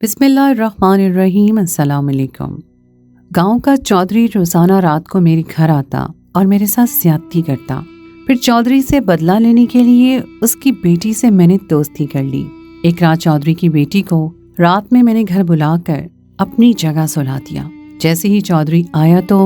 बिस्मिल्लाहिर्रहमानिर्रहीम। अस्सलाम वालेकुम। गांव का चौधरी रोजाना रात को मेरे घर आता और मेरे साथ ज्यादती करता। फिर चौधरी से बदला लेने के लिए उसकी बेटी से मैंने दोस्ती कर ली। एक रात चौधरी की बेटी को रात में मैंने घर बुलाकर अपनी जगह सुला दिया। जैसे ही चौधरी आया तो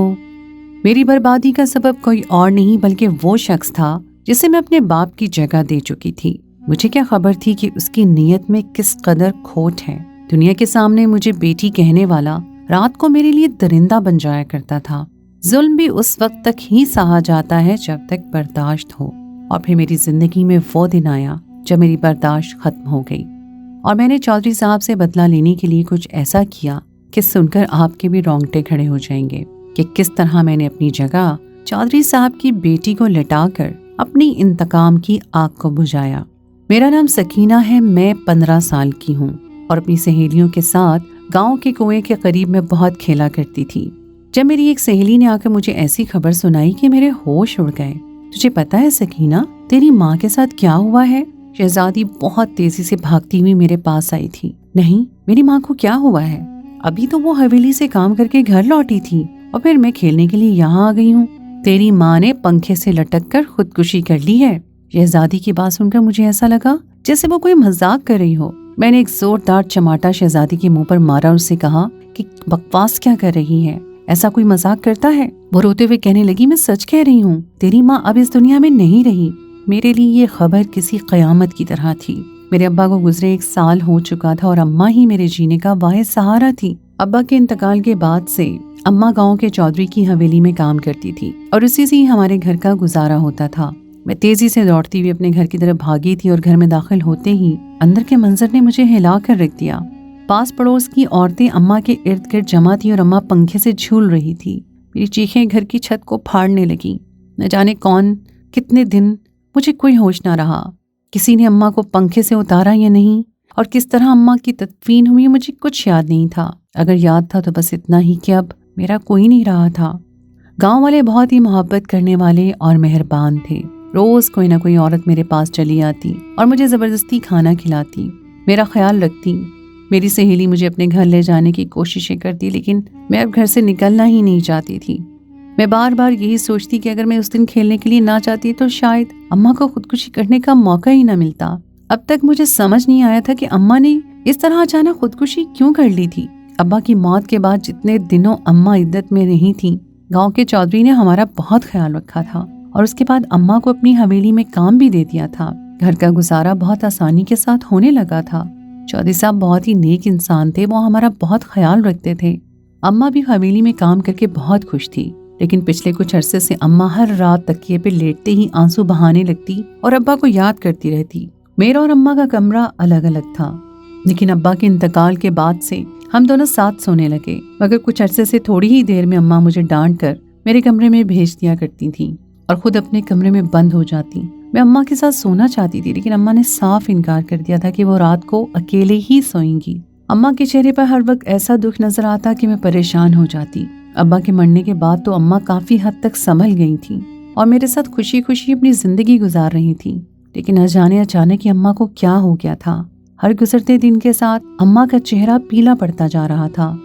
मेरी बर्बादी का सबब कोई और नहीं बल्कि वो शख्स था जिसे मैं अपने बाप की जगह दे चुकी थी। मुझे क्या खबर थी कि उसकी नीयत में किस कदर खोट है। दुनिया के सामने मुझे बेटी कहने वाला रात को मेरे लिए दरिंदा बन जाया करता था। जुल्म भी उस वक्त तक ही सहा जाता है जब तक बर्दाश्त हो, और फिर मेरी जिंदगी में वो दिन आया जब मेरी बर्दाश्त खत्म हो गई और मैंने चौधरी साहब से बदला लेने के लिए कुछ ऐसा किया कि सुनकर आपके भी रोंगटे खड़े हो जाएंगे कि किस तरह मैंने अपनी जगह चौधरी साहब की बेटी को लिटाकर अपनी इंतकाम की आग को बुझाया। मेरा नाम सकीना है। मैं 15 साल की हूँ और अपनी सहेलियों के साथ गांव के कुएं के करीब में बहुत खेला करती थी। जब मेरी एक सहेली ने आकर मुझे ऐसी खबर सुनाई कि मेरे होश उड़ गए। तुझे पता है सकीना, तेरी माँ के साथ क्या हुआ है? शहजादी बहुत तेजी से भागती हुई मेरे पास आई थी। नहीं, मेरी माँ को क्या हुआ है? अभी तो वो हवेली से काम करके घर लौटी थी और फिर मैं खेलने के लिए यहाँ आ गई हूँ। तेरी माँ ने पंखे से लटक कर खुदकुशी कर ली है। शहजादी की बात सुनकर मुझे ऐसा लगा जैसे वो कोई मजाक कर रही हो। मैंने एक जोरदार चमाटा शहजादी के मुंह पर मारा और उससे कहा कि बकवास क्या कर रही है, ऐसा कोई मजाक करता है? वो रोते हुए कहने लगी, मैं सच कह रही हूँ, तेरी माँ अब इस दुनिया में नहीं रही। मेरे लिए ये खबर किसी कयामत की तरह थी। मेरे अब्बा को गुजरे 1 साल हो चुका था और अम्मा ही मेरे जीने का वाहिद सहारा थी। अब्बा के इंतकाल के बाद से अम्मा गाँव के चौधरी की हवेली में काम करती थी और उसी से ही हमारे घर का गुजारा होता था। मैं तेजी से दौड़ती हुई अपने घर की तरफ भागी थी और घर में दाखिल होते ही अंदर के मंजर ने मुझे हिला कर रख दिया। पास पड़ोस की औरतें अम्मा के इर्द गिर्द जमा थी और अम्मा पंखे से झूल रही थी। मेरी चीखें घर की छत को फाड़ने लगी। न जाने कौन कितने दिन मुझे कोई होश ना रहा। किसी ने अम्मा को पंखे से उतारा या नहीं और किस तरह अम्मा की तदफीन हुई मुझे कुछ याद नहीं था। अगर याद था तो बस इतना ही कि अब मेरा कोई नहीं रहा था। गाँव वाले बहुत ही मोहब्बत करने वाले और मेहरबान थे। रोज कोई ना कोई औरत मेरे पास चली आती और मुझे जबरदस्ती खाना खिलाती, मेरा ख्याल रखती। मेरी सहेली मुझे अपने घर ले जाने की कोशिशें करती, लेकिन मैं अब घर से निकलना ही नहीं चाहती थी। मैं बार बार यही सोचती कि अगर मैं उस दिन खेलने के लिए ना चाहती तो शायद अम्मा को खुदकुशी करने का मौका ही ना मिलता। अब तक मुझे समझ नहीं आया था कि अम्मा ने इस तरह अचानक खुदकुशी क्यों कर ली थी। अब्बा की मौत के बाद जितने दिनों अम्मा इद्दत में नहीं थी, गाँव के चौधरी ने हमारा बहुत ख्याल रखा था और उसके बाद अम्मा को अपनी हवेली में काम भी दे दिया था। घर का गुजारा बहुत आसानी के साथ होने लगा था। चौधरी साहब बहुत ही नेक इंसान थे, वो हमारा बहुत ख्याल रखते थे। अम्मा भी हवेली में काम करके बहुत खुश थी, लेकिन पिछले कुछ अरसे से अम्मा हर रात तकिए पे लेटते ही आंसू बहाने लगती और अब्बा को याद करती रहती। मेरा और अम्मा का कमरा अलग अलग था, लेकिन अब्बा के इंतकाल के बाद से हम दोनों साथ सोने लगे। मगर कुछ अरसे से थोड़ी ही देर में अम्मा मुझे डांट कर मेरे कमरे में भेज दिया करती थी और खुद अपने कमरे में बंद हो जाती। मैं अम्मा के साथ सोना चाहती थी, लेकिन अम्मा ने साफ इनकार कर दिया था कि वो रात को अकेले ही सोएंगी। अम्मा के चेहरे पर हर वक्त ऐसा दुख नजर आता कि मैं परेशान हो जाती। अब्बा के मरने के बाद तो अम्मा काफी हद तक संभल गई थी और मेरे साथ खुशी खुशी अपनी जिंदगी गुजार रही थी, लेकिन न जाने अचानक ही अम्मा को क्या हो गया था। हर गुजरते दिन के साथ अम्मा का चेहरा पीला पड़ता जा रहा था।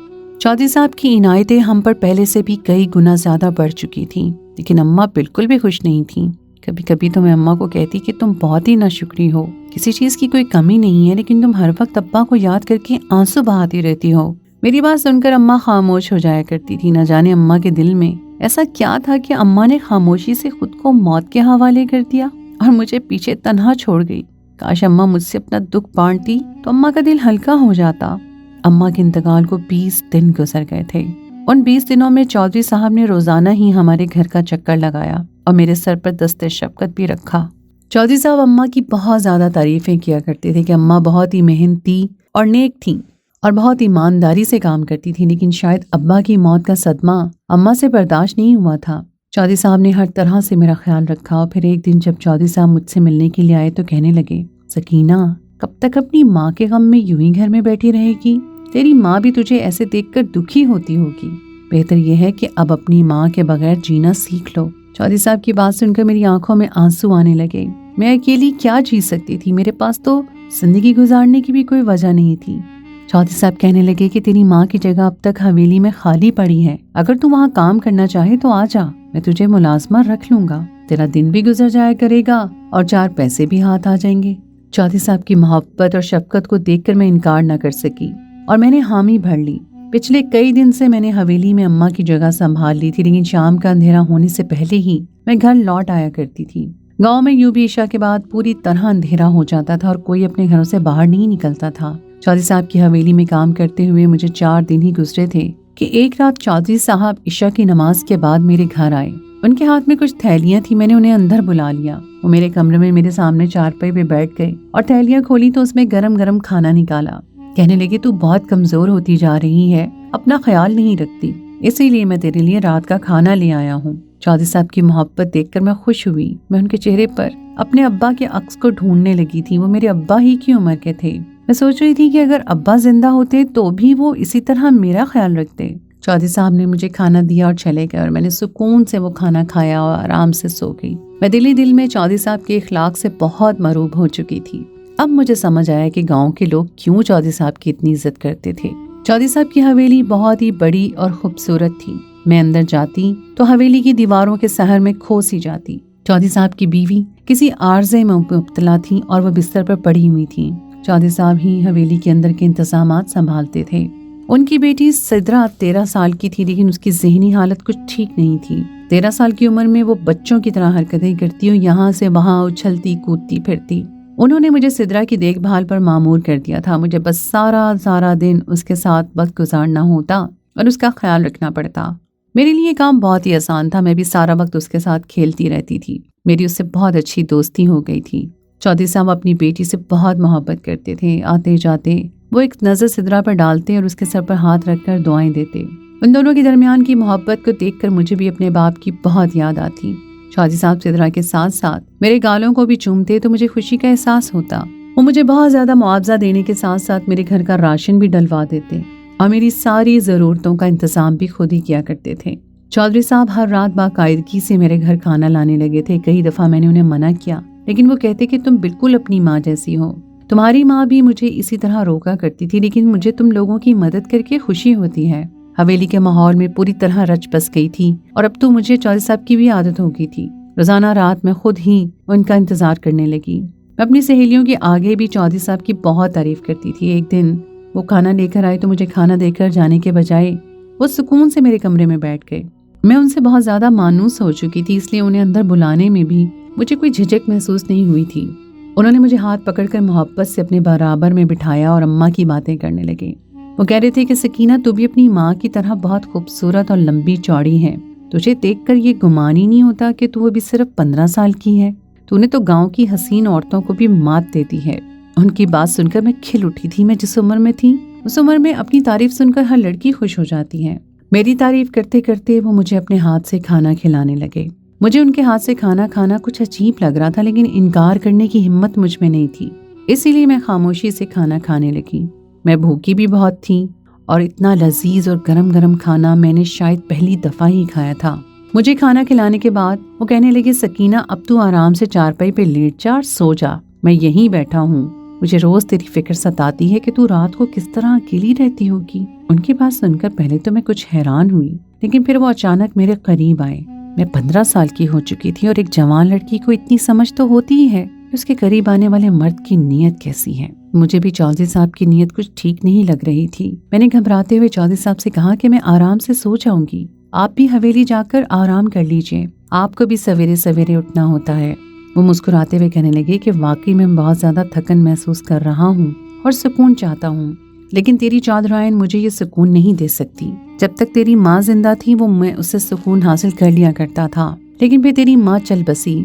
चौधरी साहब की इनायतें हम पर पहले से भी कई गुना ज्यादा बढ़ चुकी थी, लेकिन अम्मा बिल्कुल भी खुश नहीं थी। कभी कभी तो मैं अम्मा को कहती कि तुम बहुत ही नाशुक्री हो, किसी चीज की कोई कमी नहीं है, लेकिन तुम हर वक्त अब्बा को याद करके आंसू बहाती रहती हो। मेरी बात सुनकर अम्मा खामोश हो जाया करती थी। न जाने अम्मा के दिल में ऐसा क्या था कि अम्मा ने खामोशी से खुद को मौत के हवाले कर दिया और मुझे पीछे तन्हा छोड़ गई। काश अम्मा मुझसे अपना दुख बांटती तो अम्मा का दिल हल्का हो जाता। अम्मा के इंतकाल को 20 दिन गुजर गए थे। उन 20 दिनों में चौधरी साहब ने रोजाना ही हमारे घर का चक्कर लगाया और मेरे सर पर दस्ते शफकत भी रखा। चौधरी साहब अम्मा की बहुत ज्यादा तारीफें किया करते थे कि अम्मा बहुत ही मेहनती और नेक थी और बहुत ईमानदारी से काम करती थी, लेकिन शायद अब्बा की मौत का सदमा अम्मा से बर्दाश्त नहीं हुआ था। चौधरी साहब ने हर तरह से मेरा ख्याल रखा और फिर एक दिन जब चौधरी साहब मुझसे मिलने के लिए आए तो कहने लगे, सकीना, कब तक अपनी माँ के गम में यूं ही घर में बैठी रहेगी? तेरी माँ भी तुझे ऐसे देखकर दुखी होती होगी। बेहतर यह है कि अब अपनी माँ के बगैर जीना सीख लो। चौधरी साहब की बात सुनकर मेरी आंखों में आंसू आने लगे। मैं अकेली क्या जी सकती थी? मेरे पास तो जिंदगी गुजारने की भी कोई वजह नहीं थी। चौधरी साहब कहने लगे कि तेरी माँ की जगह अब तक हवेली में खाली पड़ी है, अगर तू वहाँ काम करना चाहे तो आ जा, मैं तुझे मुलाजमा रख लूंगा, तेरा दिन भी गुजर जाया करेगा और 4 पैसे भी हाथ आ जाएंगे। चौधरी साहब की मोहब्बत और शफकत को देखकर मैं इनकार न कर सकी और मैंने हामी भर ली। पिछले कई दिन से मैंने हवेली में अम्मा की जगह संभाल ली थी, लेकिन शाम का अंधेरा होने से पहले ही मैं घर लौट आया करती थी। गांव में यूं भी ईशा के बाद पूरी तरह अंधेरा हो जाता था और कोई अपने घरों से बाहर नहीं निकलता था। चौधरी साहब की हवेली में काम करते हुए मुझे 4 दिन ही गुजरे थे कि एक रात चौधरी साहब ईशा की नमाज के बाद मेरे घर आए। उनके हाथ में कुछ थैलियां थी, मैंने उन्हें अंदर बुला लिया। वो मेरे कमरे में मेरे सामने चारपाई पे बैठ गए और थैलियां खोली तो उसमें गरम गरम खाना निकाला। कहने लगे, तू बहुत कमजोर होती जा रही है, अपना ख्याल नहीं रखती, इसीलिए मैं तेरे लिए रात का खाना ले आया हूँ। चौधरी साहब की मोहब्बत देखकर मैं खुश हुई। मैं उनके चेहरे पर अपने अब्बा के अक्स को ढूंढने लगी थी। वो मेरे अब्बा ही की उम्र के थे। मैं सोच रही थी कि अगर अब्बा जिंदा होते तो भी वो इसी तरह मेरा ख्याल रखते। चौधरी साहब ने मुझे खाना दिया और चले गए और मैंने सुकून से वो खाना खाया और आराम से सो गई। मैं दिल में चौधरी साहब के इखलाक से बहुत मरूब हो चुकी थी। अब मुझे समझ आया कि गांव के लोग क्यों चौधरी साहब की इतनी इज्जत करते थे। चौधरी साहब की हवेली बहुत ही बड़ी और खूबसूरत थी। मैं अंदर जाती तो हवेली की दीवारों के सहर में खो सी जाती। चौधरी साहब की बीवी किसी आर्जे में मुब्तला थी और वह बिस्तर पर पड़ी हुई थी। चौधरी साहब ही हवेली के अंदर के इंतजामात संभालते थे। उनकी बेटी सिद्रा 13 साल की थी, लेकिन उसकी ज़हनी हालत कुछ ठीक नहीं थी। 13 साल की उम्र में वो बच्चों की तरह हरकतें करती और यहाँ से वहाँ उछलती कूदती फिरती। उन्होंने मुझे सिद्रा की देखभाल पर मामूर कर दिया था। मुझे बस सारा दिन उसके साथ वक्त गुजारना होता और उसका ख्याल रखना पड़ता। मेरे लिए काम बहुत ही आसान था। मैं भी सारा वक्त उसके साथ खेलती रहती थी। मेरी उससे बहुत अच्छी दोस्ती हो गई थी। चौधरी साहब अपनी बेटी से बहुत मोहब्बत करते थे। आते जाते वो एक नज़र सिद्रा पर डालते और उसके सर पर हाथ रखकर दुआएं देते। उन दोनों के दरमियान की मोहब्बत को देखकर मुझे भी अपने बाप की बहुत याद आती। चौधरी साहब सिद्रा के साथ साथ मेरे गालों को भी चूमते तो मुझे खुशी का एहसास होता। वो मुझे बहुत ज्यादा मुआवजा देने के साथ साथ मेरे घर का राशन भी डलवा देते और मेरी सारी ज़रूरतों का इंतजाम भी खुद ही किया करते थे। चौधरी साहब हर रात बाकायदगी से मेरे घर खाना लाने लगे थे। कई दफ़ा मैंने उन्हें मना किया, लेकिन वो कहते कि तुम बिल्कुल अपनी माँ जैसी हो। तुम्हारी माँ भी मुझे इसी तरह रोका करती थी, लेकिन मुझे तुम लोगों की मदद करके खुशी होती है। हवेली के माहौल में पूरी तरह रच बस गई थी और अब तो मुझे चौधरी साहब की भी आदत हो गई थी। रोजाना रात में खुद ही उनका इंतजार करने लगी। मैं अपनी सहेलियों के आगे भी चौधरी साहब की बहुत तारीफ करती थी। एक दिन वो खाना लेकर आए तो मुझे खाना देकर जाने के बजाय वो सुकून से मेरे कमरे में बैठ गए। मैं उनसे बहुत ज्यादा मानूस हो चुकी थी, इसलिए उन्हें अंदर बुलाने में भी मुझे कोई झिझक महसूस नहीं हुई थी। उन्होंने मुझे हाथ पकड़कर मोहब्बत से अपने बराबर में बिठाया और अम्मा की बातें करने लगे। वो कह रहे थे कि सकीना, तू भी अपनी माँ की तरह बहुत खूबसूरत और लंबी चौड़ी है। तुझे देखकर ये गुमान ही नहीं होता कि तू अभी सिर्फ 15 साल की है। तूने तो गांव की हसीन औरतों को भी मात देती है। उनकी बात सुनकर मैं खिल उठी थी। मैं जिस उम्र में थी उस उम्र में अपनी तारीफ सुनकर हर लड़की खुश हो जाती है। मेरी तारीफ करते करते वो मुझे अपने हाथ से खाना खिलाने लगे। मुझे उनके हाथ से खाना खाना कुछ अजीब लग रहा था, लेकिन इनकार करने की हिम्मत मुझ में नहीं थी, इसीलिए मैं खामोशी से खाना खाने लगी। मैं भूखी भी बहुत थी और इतना लजीज और गरम गरम खाना मैंने शायद पहली दफा ही खाया था। मुझे खाना खिलाने के बाद वो कहने लगे, सकीना, अब तू आराम से चारपाई पे लेट जा और सो जा, मैं यहीं बैठा हूँ। मुझे रोज तेरी फिक्र सताती है कि तू रात को किस तरह अकेली रहती होगी। उनकी बात सुनकर पहले तो मैं कुछ हैरान हुई, लेकिन फिर वो अचानक मेरे करीब आए। मैं 15 साल की हो चुकी थी और एक जवान लड़की को इतनी समझ तो होती ही है कि उसके करीब आने वाले मर्द की नीयत कैसी है। मुझे भी चौधरी साहब की नीयत कुछ ठीक नहीं लग रही थी। मैंने घबराते हुए चौधरी साहब से कहा कि मैं आराम से सो जाऊंगी, आप भी हवेली जाकर आराम कर लीजिए, आपको भी सवेरे सवेरे उठना होता है। वो मुस्कुराते हुए कहने लगे कि वाकई मैं बहुत ज्यादा थकन महसूस कर रहा हूँ और सुकून चाहता हूँ, लेकिन तेरी चादराइन मुझे ये सुकून नहीं दे सकती। जब तक तेरी माँ जिंदा थी वो मैं उससे सुकून हासिल कर लिया करता था, लेकिन फिर तेरी माँ चल बसी।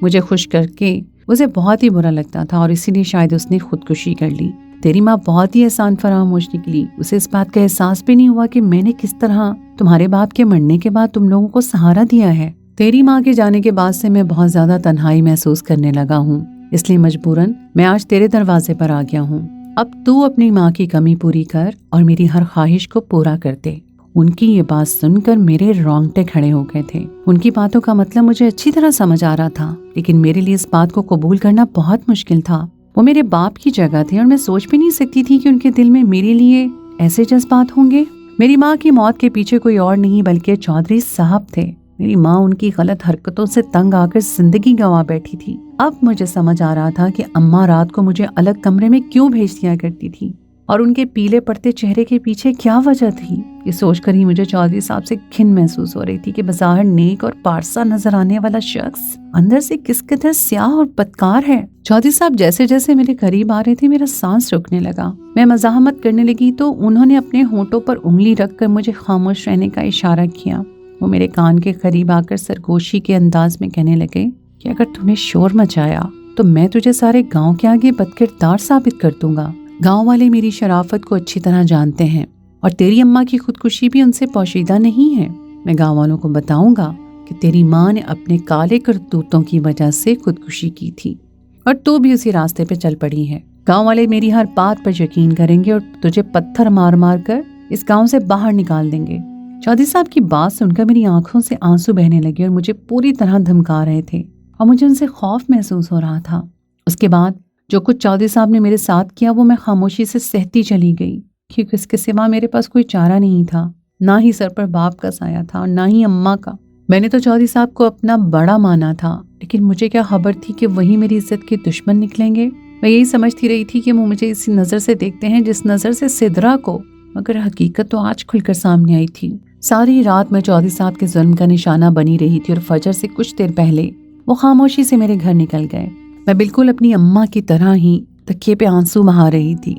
मुझे खुश करके उसे बहुत ही बुरा लगता था और इसीलिए शायद उसने खुदकुशी कर ली। तेरी माँ बहुत ही एहसान फरामोश निकली। उसे इस बात का एहसास भी नहीं हुआ कि मैंने किस तरह तुम्हारे बाप के मरने के बाद तुम लोगों को सहारा दिया है। तेरी माँ के जाने के बाद से मैं बहुत ज्यादा तन्हाई महसूस करने लगा हूँ, इसलिए मजबूरन मैं आज तेरे दरवाजे पर आ गया हूँ। अब तू अपनी माँ की कमी पूरी कर और मेरी हर ख्वाहिश को पूरा कर दे। उनकी ये बात सुनकर मेरे रोंगटे खड़े हो गए थे। उनकी बातों का मतलब मुझे अच्छी तरह समझ आ रहा था, लेकिन मेरे लिए इस बात को कबूल करना बहुत मुश्किल था। वो मेरे बाप की जगह थे और मैं सोच भी नहीं सकती थी कि उनके दिल में मेरे लिए ऐसे जज्बात होंगे। मेरी माँ की मौत के पीछे कोई और नहीं बल्कि चौधरी साहब थे। मेरी माँ उनकी गलत हरकतों से तंग आकर जिंदगी गंवा बैठी थी। अब मुझे समझ आ रहा था कि अम्मा रात को मुझे अलग कमरे में क्यों भेज दिया करती थी और उनके पीले पड़ते चेहरे के पीछे क्या वजह थी। ये सोचकर ही मुझे चौधरी साहब से घिन महसूस हो रही थी कि बाहर नेक और पारसा नजर आने वाला शख्स अंदर से किस कदर स्याह और बदकार है। चौधरी साहब जैसे जैसे मेरे करीब आ रहे थे मेरा सांस रुकने लगा। मैं मजाहमत करने लगी तो उन्होंने अपने होंठों पर उंगली रखकर मुझे खामोश रहने का इशारा किया। वो मेरे कान के करीब आकर सरगोशी के अंदाज में कहने लगे कि अगर तूने शोर मचाया तो मैं तुझे सारे गांव के आगे बदकिरदार साबित कर दूंगा। गांव वाले मेरी शराफत को अच्छी तरह जानते हैं और तेरी अम्मा की खुदकुशी भी उनसे पोशीदा नहीं है। मैं गांव वालों को बताऊंगा कि तेरी माँ ने अपने काले करतूतों की वजह से खुदकुशी की थी और तू भी उसी रास्ते पे चल पड़ी है। गांव वाले मेरी हर बात पर यकीन करेंगे और तुझे पत्थर मार मार कर इस गांव से बाहर निकाल देंगे। चौधरी साहब की बात सुनकर मेरी आंखों से आंसू बहने लगे और मुझे पूरी तरह धमका रहे थे और मुझे उनसे खौफ महसूस हो रहा था। उसके बाद जो कुछ चौधरी साहब ने मेरे साथ किया वो मैं खामोशी से सहती चली गई, क्योंकि इसके सिवा मेरे पास कोई चारा नहीं था। ना ही सर पर बाप का साया था और ना ही अम्मा का। मैंने तो चौधरी साहब को अपना बड़ा माना था, लेकिन मुझे क्या खबर थी कि वही मेरी इज्जत के दुश्मन निकलेंगे। मैं यही समझती रही थी कि वो मुझे इसी नजर से देखते हैं जिस नजर से सिद्रा को, मगर हकीकत तो आज खुलकर सामने आई थी। सारी रात मैं चौधरी साहब के जुल्म का निशाना बनी रही थी और फजर से कुछ देर पहले वो खामोशी से मेरे घर निकल गए। मैं बिल्कुल अपनी अम्मा की तरह ही तकिए पे आंसू बहा रही थी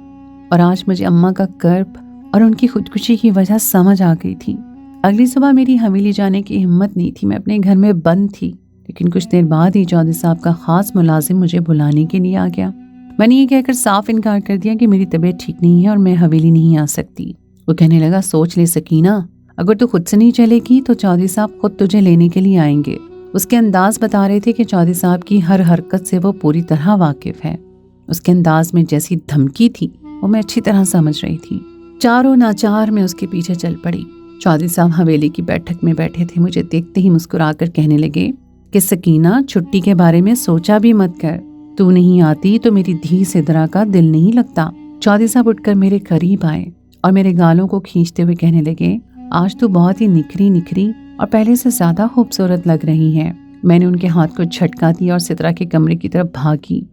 और आज मुझे अम्मा का कर्ब और उनकी खुदकुशी की वजह समझ आ गई थी। अगली सुबह मेरी हवेली जाने की हिम्मत नहीं थी, मैं अपने घर में बंद थी। लेकिन कुछ देर बाद ही चौधरी साहब का खास मुलाजिम मुझे बुलाने के लिए आ गया। मैंने ये कहकर साफ इनकार कर दिया कि मेरी तबीयत ठीक नहीं है और मैं हवेली नहीं आ सकती। वो कहने लगा, सोच ले सकीना, अगर तू खुद से नहीं चलेगी तो चौधरी साहब खुद तुझे लेने के लिए आएंगे। उसके अंदाज बता रहे थे कि चौधरी साहब की हर हरकत से वो पूरी तरह वाकिफ है। उसके अंदाज में जैसी धमकी थी वो मैं अच्छी तरह समझ रही थी। चारों नाचार में उसके पीछे चल पड़ी। चौधरी साहब हवेली की बैठक में बैठे थे। मुझे देखते ही मुस्कुराकर कहने लगे कि सकीना, छुट्टी के बारे में सोचा भी मत कर। तू नहीं आती तो मेरी धी सिद्रा का दिल नहीं लगता। चौधरी साहब उठकर मेरे करीब आए और मेरे गालों को खींचते हुए कहने लगे, आज तू बहुत ही निखरी और पहले से ज्यादा खूबसूरत लग रही है। मैंने उनके हाथ को झटका दिया और सिद्रा के कमरे की तरफ भागी।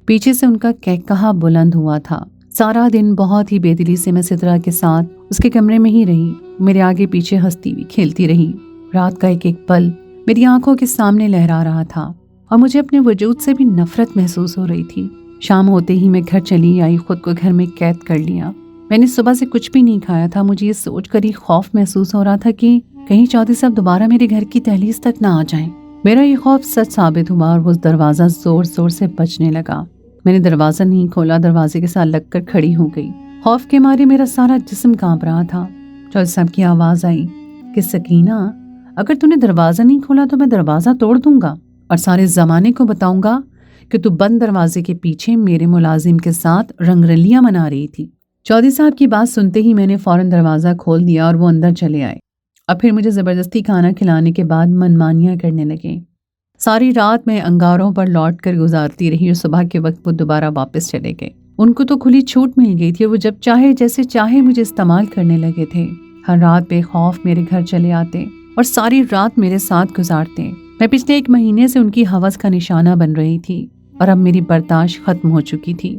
पीछे से उनका कहकहा बुलंद हुआ था। सारा दिन बहुत ही बेदिली से मैं सिद्रा के साथ उसके कमरे में ही रही। मेरे आगे पीछे हंसती हुई खेलती रही। रात का एक एक पल मेरी आंखों के सामने लहरा रहा था और मुझे अपने वजूद से भी नफरत महसूस हो रही थी। शाम होते ही मैं घर चली आई, खुद को घर में कैद कर लिया। मैंने सुबह से कुछ भी नहीं खाया था। मुझे ये सोचकर ही खौफ महसूस हो रहा था कि कहीं चौधरी साहब दोबारा मेरे घर की दहलीज तक ना आ जाएं। मेरा ये खौफ सच साबित हुआ और वो दरवाजा जोर जोर से बजने लगा। मैंने दरवाजा नहीं खोला, दरवाजे के साथ लगकर खड़ी हो गई। खौफ के मारे मेरा सारा जिस्म कांप रहा था। चौधरी साहब की आवाज आई कि सकीना, अगर तूने दरवाजा नहीं खोला तो मैं दरवाजा तोड़ दूंगा और सारे जमाने को बताऊंगा कि तू बंद दरवाजे के पीछे मेरे मुलाजिम के साथ रंगरलियां मना रही थी। चौधरी साहब की बात सुनते ही मैंने फौरन दरवाजा खोल दिया और वो अंदर चले आए। अब फिर मुझे जबरदस्ती खाना खिलाने के बाद मनमानियां करने लगे। सारी रात मैं अंगारों पर लौट कर गुजारती रही और सुबह के वक्त वो दोबारा वापस चले गए। उनको तो खुली छूट मिल गई थी और वो जब चाहे जैसे चाहे मुझे इस्तेमाल करने लगे थे। हर रात बेखौफ मेरे घर चले आते और सारी रात मेरे साथ गुजारते। मैं पिछले 1 महीने से उनकी हवस का निशाना बन रही थी और अब मेरी बर्दाश्त खत्म हो चुकी थी।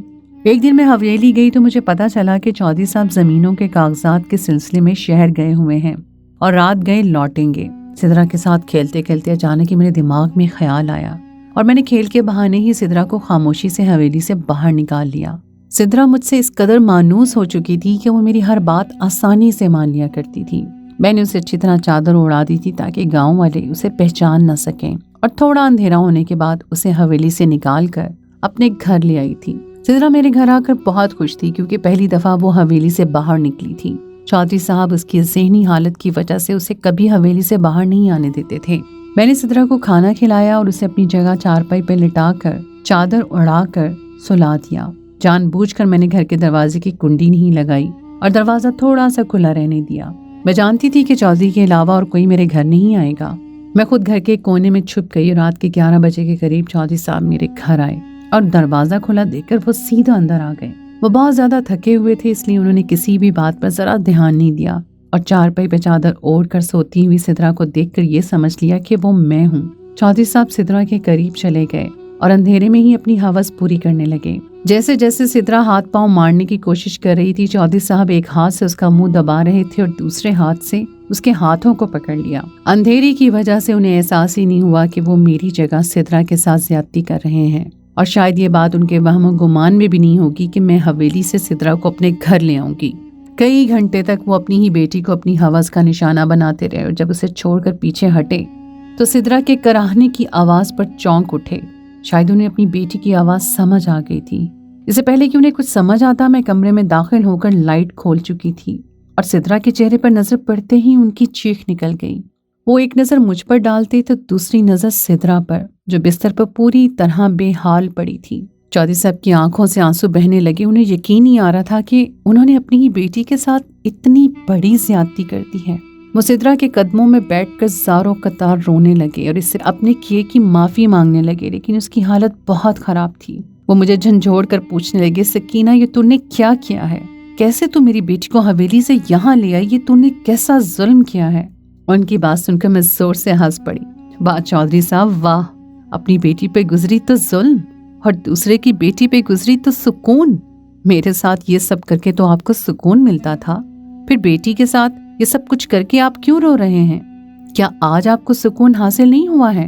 एक दिन मैं हवेली गई तो मुझे पता चला कि चौधरी साहब जमीनों के कागजात के सिलसिले में शहर गए हुए हैं और रात गए लौटेंगे। सिद्रा के साथ खेलते खेलते अचानक ही मेरे दिमाग में ख्याल आया और मैंने खेल के बहाने ही सिद्रा को खामोशी से हवेली से बाहर निकाल लिया। सिद्रा मुझसे इस कदर मानूस हो चुकी थी कि वो मेरी हर बात आसानी से मान लिया करती थी। मैंने उसे अच्छी तरह चादर उड़ा दी थी ताकि गांव वाले उसे पहचान न सकें और थोड़ा अंधेरा होने के बाद उसे हवेली से निकाल कर अपने घर ले आई थी। सिद्रा मेरे घर आकर बहुत खुश थी क्योंकि पहली दफा वो हवेली से बाहर निकली थी। चौधरी साहब उसकी ज़हनी हालत की वजह से उसे कभी हवेली से बाहर नहीं आने देते थे। मैंने सिद्रा को खाना खिलाया और उसे अपनी जगह चारपाई पर लिटाकर चादर उड़ाकर सुला दिया। जानबूझकर मैंने घर के दरवाजे की कुंडी नहीं लगाई और दरवाजा थोड़ा सा खुला रहने दिया। मैं जानती थी कि चौधरी के अलावा और कोई मेरे घर नहीं आएगा। मैं खुद घर के कोने में छुप गई और रात के 11 बजे के करीब चौधरी साहब मेरे घर आए और दरवाजा खुला देखकर वो सीधा अंदर आ गए। वो बहुत ज्यादा थके हुए थे, इसलिए उन्होंने किसी भी बात पर जरा ध्यान नहीं दिया और चारपाई पे चादर ओढ़ कर सोती हुई सिद्रा को देखकर ये समझ लिया कि वो मैं हूँ। चौधरी साहब सिद्रा के करीब चले गए और अंधेरे में ही अपनी हवस पूरी करने लगे। जैसे जैसे सिद्रा हाथ पांव मारने की कोशिश कर रही थी, चौधरी साहब एक हाथ से उसका मुंह दबा रहे थे और दूसरे हाथ से उसके हाथों को पकड़ लिया। अंधेरे की वजह से उन्हें एहसास ही नहीं हुआ कि वो मेरी जगह सिद्रा के साथ ज्यादती कर रहे हैं, और शायद ये बात उनके वहम गुमान में भी नहीं होगी कि मैं हवेली से सिद्रा को अपने घर ले आऊंगी। कई घंटे तक वो अपनी ही बेटी को अपनी हवस का निशाना बनाते रहे और जब उसे छोड़कर पीछे हटे तो सिद्रा के कराहने की आवाज पर चौंक उठे। शायद उन्हें अपनी बेटी की आवाज समझ आ गई थी। इससे पहले कि उन्हें कुछ समझ आता, मैं कमरे में दाखिल होकर लाइट खोल चुकी थी और सिद्रा के चेहरे पर नजर पड़ते ही उनकी चीख निकल गई। वो एक नजर मुझ पर डालते तो दूसरी नजर सिद्रा पर, जो बिस्तर पर पूरी तरह बेहाल पड़ी थी। चौधरी साहब की आंखों से आंसू बहने लगे। उन्हें यकीन नहीं आ रहा था कि उन्होंने अपनी ही बेटी के साथ इतनी बड़ी ज्यादती कर दी है। वो सिद्रा के कदमों में बैठकर ज़ारों कतार रोने लगे और इससे अपने किए की माफी मांगने लगे, लेकिन उसकी हालत बहुत खराब थी। वो मुझे झंझोड़ कर पूछने लगे, सकीना ये तूने क्या किया है? कैसे तू मेरी बेटी को हवेली से यहाँ ले आई? ये तूने कैसा जुल्म किया है? उनकी बात सुनकर मैं जोर से हंस पड़ी। वाह चौधरी साहब वाह, अपनी बेटी पे गुजरी तो जुल्म और दूसरे की बेटी पे गुजरी तो सुकून। मेरे साथ ये सब करके तो आपको सुकून मिलता था, फिर बेटी के साथ ये सब कुछ करके आप क्यों रो रहे हैं? क्या आज आपको सुकून हासिल नहीं हुआ है?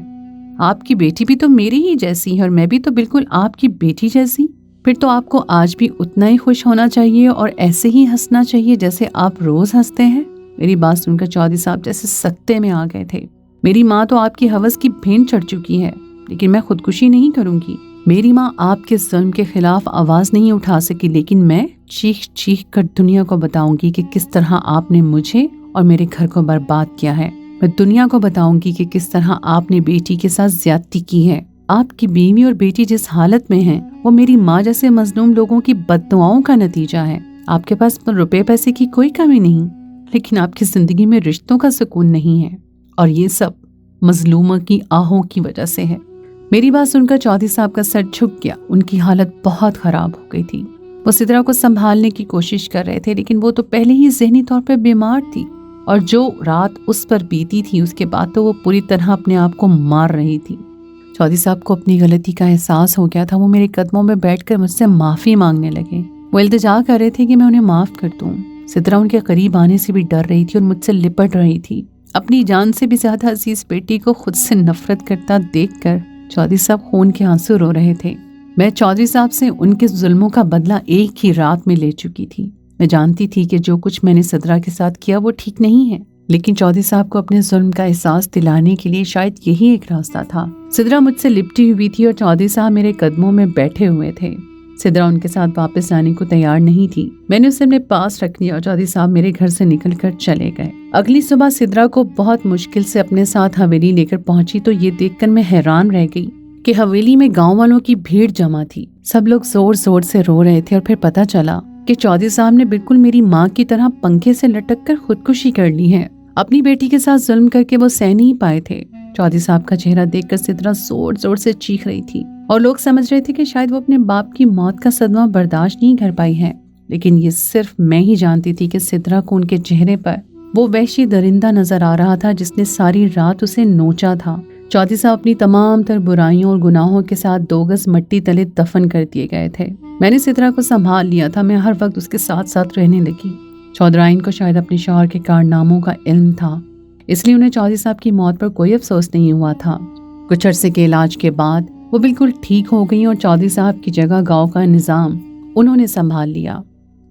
आपकी बेटी भी तो मेरी ही जैसी है और मैं भी तो बिल्कुल आपकी बेटी जैसी। फिर तो आपको आज भी उतना ही खुश होना चाहिए और ऐसे ही हंसना चाहिए जैसे आप रोज हंसते हैं। मेरी बात सुनकर चौधरी साहब जैसे सख्ते में आ गए थे। मेरी माँ तो आपकी हवस की भेंट चढ़ चुकी है, लेकिन मैं खुदकुशी नहीं करूंगी। मेरी माँ आपके जुल्म के खिलाफ आवाज नहीं उठा सकी, लेकिन मैं चीख चीख कर दुनिया को बताऊंगी कि किस तरह आपने मुझे और मेरे घर को बर्बाद किया है। मैं दुनिया को बताऊंगी कि किस तरह आपने बेटी के साथ ज्यादती की है। आपकी बीवी और बेटी जिस हालत में हैं, वो मेरी माँ जैसे मजलूम लोगों की बद्दुआओं का नतीजा है। आपके पास रुपए पैसे की कोई कमी नहीं, लेकिन आपकी जिंदगी में रिश्तों का सुकून नहीं है, और ये सब मजलूमों की आहों की वजह से है। मेरी बात सुनकर चौधरी साहब का सर झुक गया। उनकी हालत बहुत खराब हो गई थी। वो सिद्रा को संभालने की कोशिश कर रहे थे, लेकिन वो तो पहले ही ज़हनी तौर पर बीमार थी, और जो रात उस पर बीती थी उसके बाद तो वो पूरी तरह अपने आप को मार रही थी। चौधरी साहब को अपनी गलती का एहसास हो गया था। वो मेरे कदमों में बैठकर मुझसे माफी मांगने लगे। वो इल्तिजा कर रहे थे कि मैं उन्हें माफ कर दूं। सिद्रा उनके करीब आने से भी डर रही थी और मुझसे लिपट रही थी। अपनी जान से भी ज्यादा अजीज बेटी को खुद से नफरत करता देखकर चौधरी साहब खून के आंसू रो रहे थे। मैं चौधरी साहब से उनके जुल्मों का बदला एक ही रात में ले चुकी थी। मैं जानती थी कि जो कुछ मैंने सिद्रा के साथ किया वो ठीक नहीं है, लेकिन चौधरी साहब को अपने जुल्म का एहसास दिलाने के लिए शायद यही एक रास्ता था। सिद्रा मुझसे लिपटी हुई थी और चौधरी साहब मेरे कदमों में बैठे हुए थे। सिद्रा उनके साथ वापस जाने को तैयार नहीं थी। मैंने उसे अपने पास रख लिया और चौधरी साहब मेरे घर से निकलकर चले गए। अगली सुबह सिद्रा को बहुत मुश्किल से अपने साथ हवेली लेकर पहुंची तो ये देखकर मैं हैरान रह गई कि हवेली में गांव वालों की भीड़ जमा थी। सब लोग जोर जोर से रो रहे थे और फिर पता चला कि चौधरी साहब ने बिल्कुल मेरी माँ की तरह पंखे से लटक कर खुदकुशी कर ली है। अपनी बेटी के साथ जुल्म करके वो सह नहीं पाए थे। चौधरी साहब का चेहरा देखकर सिद्रा जोर जोर से चीख रही थी और लोग समझ रहे थे कि शायद वो अपने बाप की मौत का सदमा बर्दाश्त नहीं कर पाई है। लेकिन ये सिर्फ मैं ही जानती थी कि सिद्रा को उनके चेहरे पर वो वहशी दरिंदा नजर आ रहा था जिसने सारी रात उसे नोचा था। चौधरी साहब अपनी तमाम तर बुराइयों और गुनाहों के साथ 2 गज मट्टी तले दफन कर दिए गए थे। मैंने सिद्रा को संभाल लिया था। मैं हर वक्त उसके साथ साथ रहने लगी। चौधराइन को शायद अपने शौहर के कारनामों का इल्म था, इसलिए उन्हें चौधरी साहब की मौत पर कोई अफसोस नहीं हुआ था। कुछ अरसे के इलाज के बाद वो बिल्कुल ठीक हो गई और चौधरी साहब की जगह गांव का निजाम उन्होंने संभाल लिया।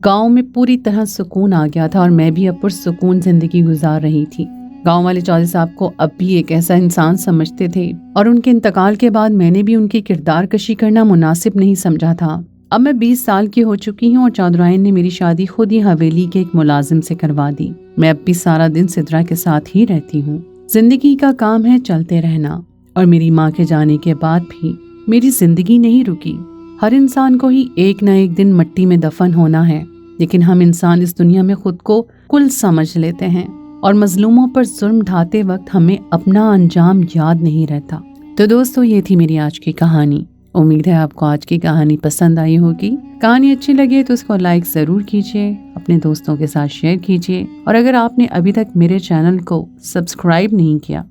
गांव में पूरी तरह सुकून आ गया था और मैं भी अब पुरसुकून जिंदगी गुजार रही थी। गांव वाले चौधरी साहब को अब भी एक ऐसा इंसान समझते थे और उनके इंतकाल के बाद मैंने भी उनकी किरदार कशी करना मुनासिब नहीं समझा था। अब मैं 20 साल की हो चुकी हूँ और चौधराइन ने मेरी शादी खुद ही हवेली के एक मुलाजिम से करवा दी। मैं अब भी सारा दिन सिद्रा के साथ ही रहती हूँ। जिंदगी का काम है चलते रहना, और मेरी माँ के जाने के बाद भी मेरी जिंदगी नहीं रुकी। हर इंसान को ही एक न एक दिन मिट्टी में दफन होना है, लेकिन हम इंसान इस दुनिया में खुद को कुल समझ लेते हैं और मजलूमों पर जुल्म ढाते वक्त हमें अपना अंजाम याद नहीं रहता। तो दोस्तों, ये थी मेरी आज की कहानी। उम्मीद है आपको आज की कहानी पसंद आई होगी। कहानी अच्छी लगे तो उसको लाइक ज़रूर कीजिए, अपने दोस्तों के साथ शेयर कीजिए, और अगर आपने अभी तक मेरे चैनल को सब्सक्राइब नहीं किया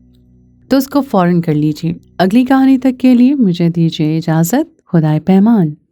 तो उसको फौरन कर लीजिए। अगली कहानी तक के लिए मुझे दीजिए इजाज़त। खुदाए पैमान।